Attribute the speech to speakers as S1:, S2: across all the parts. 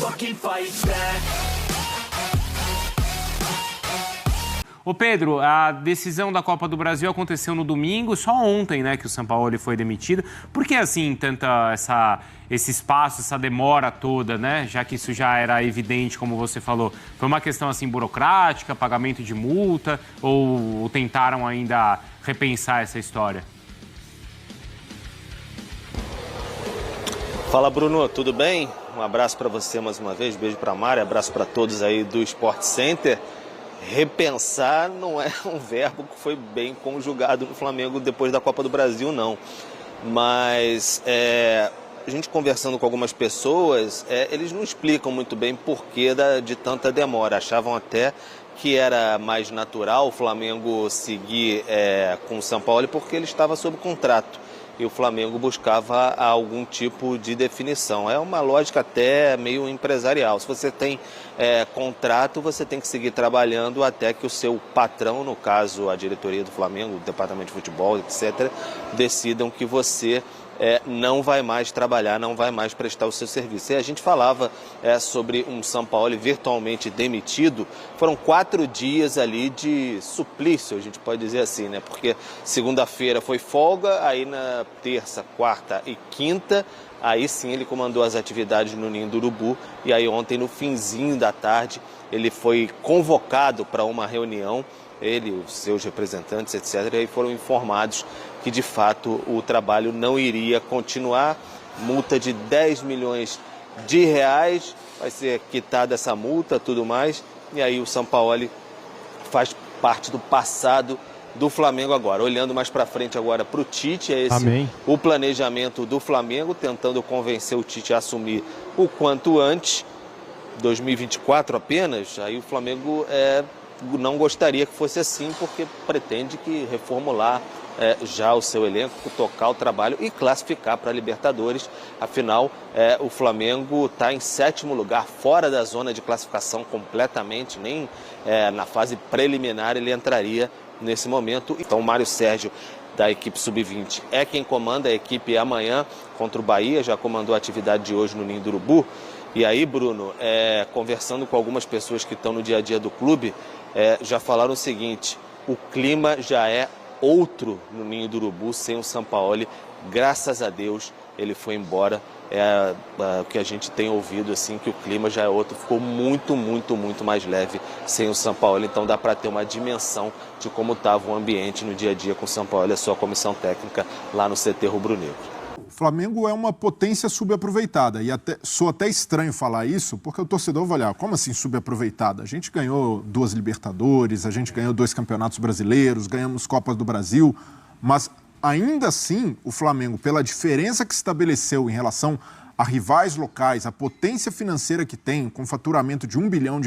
S1: fucking fight back.
S2: Ô Pedro, a decisão da Copa do Brasil aconteceu no domingo, só ontem, né, que o Sampaoli foi demitido. Por que, assim, tanta esse espaço, essa demora toda, né, já que isso já era evidente, como você falou? Foi uma questão, assim, burocrática, pagamento de multa, ou tentaram ainda repensar essa história?
S3: Fala, Bruno, tudo bem? Um abraço para você mais uma vez, beijo para a Mari, abraço para todos aí do Sport Center. Repensar não é um verbo que foi bem conjugado no Flamengo depois da Copa do Brasil, não. Mas a gente conversando com algumas pessoas, eles não explicam muito bem porquê de tanta demora. Achavam até que era mais natural o Flamengo seguir com o Sampaoli porque ele estava sob contrato. E o Flamengo buscava algum tipo de definição. É uma lógica até meio empresarial. Se você tem contrato, você tem que seguir trabalhando até que o seu patrão, no caso a diretoria do Flamengo, o departamento de futebol, etc., decidam que você não vai mais trabalhar, não vai mais prestar o seu serviço. E a gente falava sobre um Sampaoli virtualmente demitido. Foram 4 dias ali de suplício, a gente pode dizer assim, né? Porque segunda-feira foi folga, aí na terça, quarta e quinta, aí sim ele comandou as atividades no Ninho do Urubu. E aí ontem, no finzinho da tarde, ele foi convocado para uma reunião, ele, os seus representantes, etc., e aí foram informados que, de fato, o trabalho não iria continuar. Multa de 10 milhões de reais, vai ser quitada essa multa, tudo mais. E aí o Sampaoli faz parte do passado do Flamengo agora. Olhando mais para frente agora para o Tite, é esse
S4: Amém.
S3: O planejamento do Flamengo, tentando convencer o Tite a assumir o quanto antes, 2024 apenas. Aí o Flamengo não gostaria que fosse assim, porque pretende que reformular já o seu elenco, tocar o trabalho e classificar para a Libertadores. Afinal, o Flamengo está em 7º lugar, fora da zona de classificação completamente, nem na fase preliminar ele entraria nesse momento. Então o Mário Sérgio, da equipe Sub-20, é quem comanda a equipe amanhã contra o Bahia, já comandou a atividade de hoje no Ninho do Urubu. E aí, Bruno, conversando com algumas pessoas que estão no dia a dia do clube, já falaram o seguinte: o clima já é outro no Ninho do Urubu sem o Sampaoli. Graças a Deus ele foi embora. O que a gente tem ouvido, assim, que o clima já é outro, ficou muito, muito, muito mais leve sem o Sampaoli. Então dá para ter uma dimensão de como estava o ambiente no dia a dia com o Sampaoli e a sua comissão técnica lá no CT rubro-negro.
S4: O Flamengo é uma potência subaproveitada e soa até estranho falar isso, porque o torcedor vai olhar, como assim subaproveitada? A gente ganhou 2 Libertadores, a gente ganhou 2 campeonatos brasileiros, ganhamos Copas do Brasil, mas ainda assim o Flamengo, pela diferença que estabeleceu em relação a rivais locais, a potência financeira que tem, com faturamento de R$1 bilhão,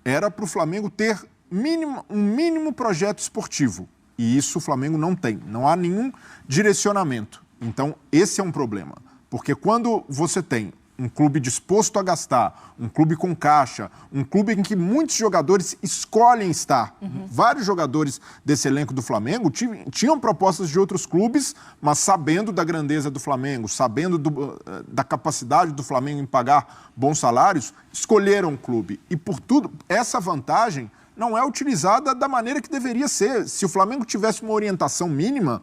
S4: era para o Flamengo ter um mínimo projeto esportivo. E isso o Flamengo não tem, não há nenhum direcionamento. Então, esse é um problema, porque quando você tem um clube disposto a gastar, um clube com caixa, um clube em que muitos jogadores escolhem estar, vários jogadores desse elenco do Flamengo tinham propostas de outros clubes, mas sabendo da grandeza do Flamengo, sabendo da capacidade do Flamengo em pagar bons salários, escolheram o clube. E, por tudo, essa vantagem não é utilizada da maneira que deveria ser. Se o Flamengo tivesse uma orientação mínima,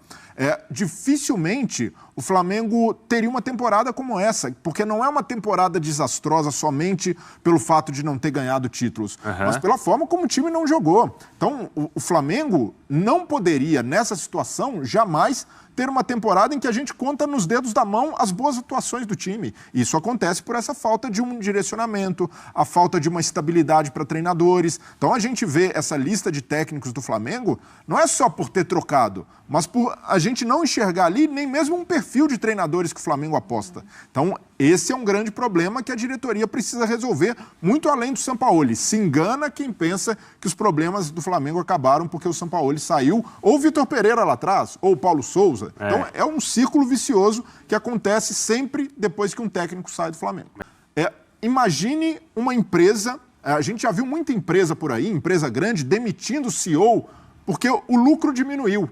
S4: dificilmente o Flamengo teria uma temporada como essa, porque não é uma temporada desastrosa somente pelo fato de não ter ganhado títulos, mas pela forma como o time não jogou. Então, o Flamengo não poderia, nessa situação, jamais ter uma temporada em que a gente conta nos dedos da mão as boas atuações do time. Isso acontece por essa falta de um direcionamento, a falta de uma estabilidade para treinadores. Então a gente vê essa lista de técnicos do Flamengo, não é só por ter trocado, mas por a gente não enxergar ali nem mesmo um perfil de treinadores que o Flamengo aposta. Então esse é um grande problema que a diretoria precisa resolver, muito além do Sampaoli. Se engana quem pensa que os problemas do Flamengo acabaram porque o Sampaoli saiu, ou o Vitor Pereira lá atrás, ou o Paulo Souza. Então é um círculo vicioso que acontece sempre depois que um técnico sai do Flamengo. Imagine uma empresa, a gente já viu muita empresa por aí, empresa grande, demitindo o CEO porque o lucro diminuiu.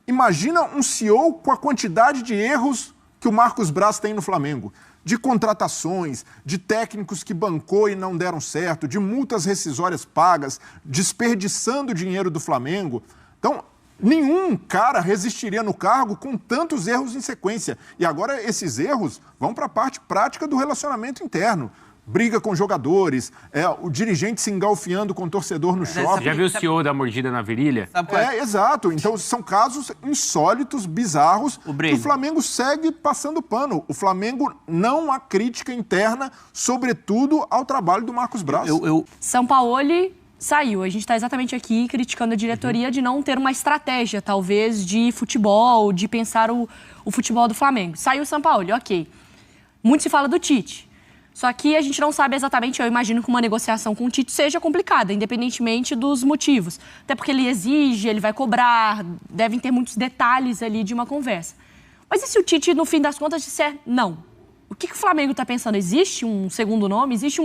S4: Imagina um CEO com a quantidade de erros que o Marcos Braz tem no Flamengo. de contratações, de técnicos que bancou e não deram certo, de multas rescisórias pagas, desperdiçando dinheiro do Flamengo. Então, nenhum cara resistiria no cargo com tantos erros em sequência. E agora esses erros vão para a parte prática do relacionamento interno. Briga com jogadores, o dirigente se engalfiando com o torcedor no shopping.
S2: Já viu o CEO da mordida na virilha?
S4: Exato. Então, são casos insólitos, bizarros, que o Flamengo segue passando pano. O Flamengo não há crítica interna, sobretudo ao trabalho do Marcos Braz.
S1: Sampaoli saiu. A gente está exatamente aqui criticando a diretoria de não ter uma estratégia, talvez, de futebol, de pensar o futebol do Flamengo. Saiu o Sampaoli, ok. Muito se fala do Tite. Só que a gente não sabe exatamente, eu imagino que uma negociação com o Tite seja complicada, independentemente dos motivos. Até porque ele exige, ele vai cobrar, devem ter muitos detalhes ali de uma conversa. Mas e se o Tite, no fim das contas, disser não? O que o Flamengo está pensando? Existe um segundo nome? Existe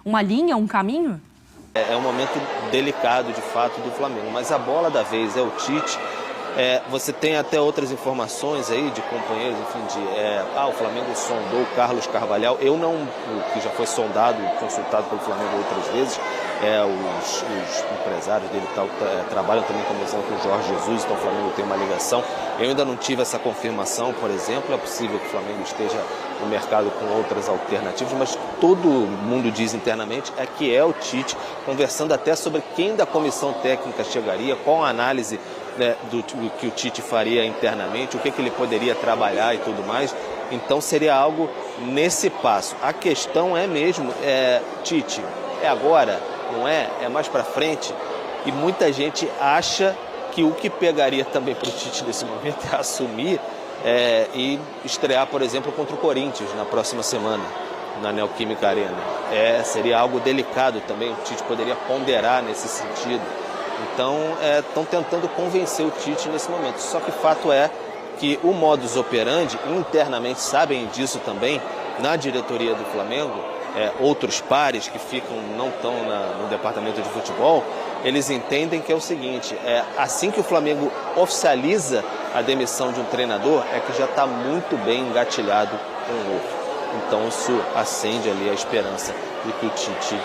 S1: uma linha, um caminho?
S3: É um momento delicado, de fato, do Flamengo. Mas a bola da vez é o Tite. Você tem até outras informações aí de companheiros, enfim, o Flamengo sondou o Carlos Carvalhal. Que já foi sondado, consultado pelo Flamengo outras vezes. Os empresários dele trabalham também, como exemplo, com o Jorge Jesus, então o Flamengo tem uma ligação. Eu ainda não tive essa confirmação, por exemplo. É possível que o Flamengo esteja no mercado com outras alternativas, mas todo mundo diz internamente que é o Tite, conversando até sobre quem da comissão técnica chegaria, qual a análise do que o Tite faria internamente, o que ele poderia trabalhar e tudo mais. Então seria algo nesse passo. A questão é mesmo, Tite, é agora, não é? É mais para frente. E muita gente acha que o que pegaria também para o Tite nesse momento é assumir e estrear, por exemplo, contra o Corinthians na próxima semana, na Neoquímica Arena. Seria algo delicado também, o Tite poderia ponderar nesse sentido. Então, estão tentando convencer o Tite nesse momento. Só que o fato é que o modus operandi, internamente sabem disso também, na diretoria do Flamengo, outros pares que não estão no departamento de futebol, eles entendem que é o seguinte, assim que o Flamengo oficializa a demissão de um treinador, que já está muito bem engatilhado com o outro. Então isso acende ali a esperança de que o Tite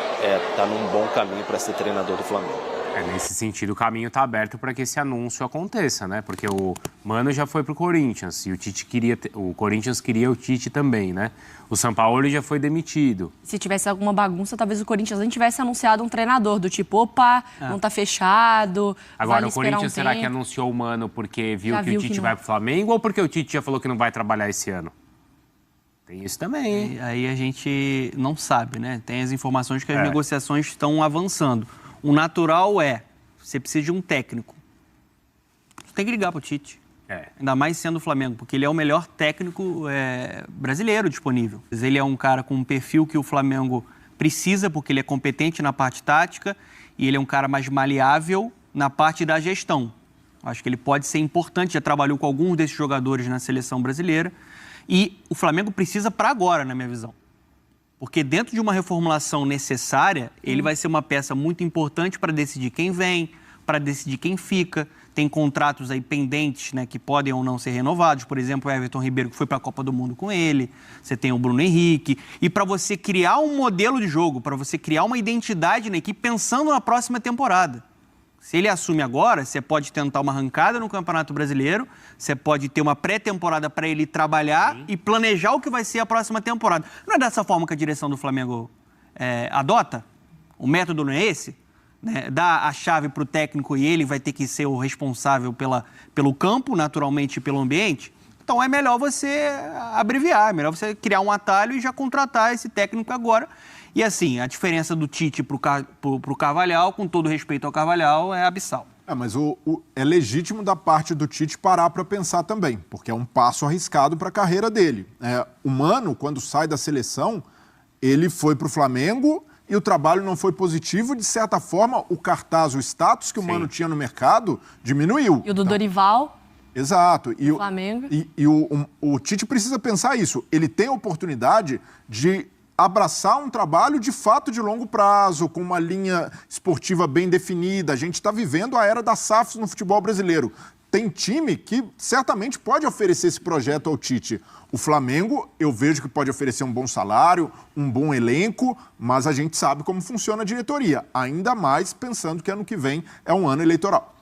S3: está num bom caminho para ser treinador do Flamengo.
S2: Nesse sentido, o caminho está aberto para que esse anúncio aconteça, né? Porque o Mano já foi para o Corinthians e o Corinthians queria o Tite também, né? O Sampaoli já foi demitido.
S1: Se tivesse alguma bagunça, talvez o Corinthians nem tivesse anunciado um treinador do tipo, não está fechado.
S2: Agora, o Corinthians será que anunciou o Mano porque viu que o Tite vai para o Flamengo ou porque o Tite já falou que não vai trabalhar esse ano? Tem isso também.
S5: Aí a gente não sabe, né? Tem as informações que as negociações estão avançando. O natural você precisa de um técnico. Você tem que ligar para o Tite. Ainda mais sendo o Flamengo, porque ele é o melhor técnico brasileiro disponível. Ele é um cara com um perfil que o Flamengo precisa, porque ele é competente na parte tática e ele é um cara mais maleável na parte da gestão. Acho que ele pode ser importante, já trabalhou com alguns desses jogadores na seleção brasileira. E o Flamengo precisa para agora, na minha visão. Porque dentro de uma reformulação necessária, ele vai ser uma peça muito importante para decidir quem vem, para decidir quem fica. Tem contratos aí pendentes, né, que podem ou não ser renovados. Por exemplo, o Everton Ribeiro, que foi para a Copa do Mundo com ele. Você tem o Bruno Henrique. E para você criar um modelo de jogo, para você criar uma identidade na equipe pensando na próxima temporada. Se ele assume agora, você pode tentar uma arrancada no Campeonato Brasileiro, você pode ter uma pré-temporada para ele trabalhar e planejar o que vai ser a próxima temporada. Não é dessa forma que a direção do Flamengo adota? O método não é esse? Né? Dá a chave para o técnico e ele vai ter que ser o responsável pelo campo, naturalmente, e pelo ambiente? Então é melhor você abreviar, é melhor você criar um atalho e já contratar esse técnico agora. E assim, a diferença do Tite para o Carvalhal, com todo respeito ao Carvalhal, é abissal.
S4: Mas é legítimo da parte do Tite parar para pensar também, porque é um passo arriscado para a carreira dele. O Mano, quando sai da seleção, ele foi para o Flamengo e o trabalho não foi positivo. De certa forma, o cartaz, o status que o Mano tinha no mercado diminuiu.
S1: E o do Dorival?
S4: Exato. E
S1: o Flamengo.
S4: E o Tite precisa pensar isso. Ele tem a oportunidade de abraçar um trabalho de fato de longo prazo, com uma linha esportiva bem definida. A gente está vivendo a era das SAFs no futebol brasileiro. tem time que certamente pode oferecer esse projeto ao Tite. O Flamengo, eu vejo que pode oferecer um bom salário, um bom elenco, mas a gente sabe como funciona a diretoria, ainda mais pensando que ano que vem é um ano eleitoral.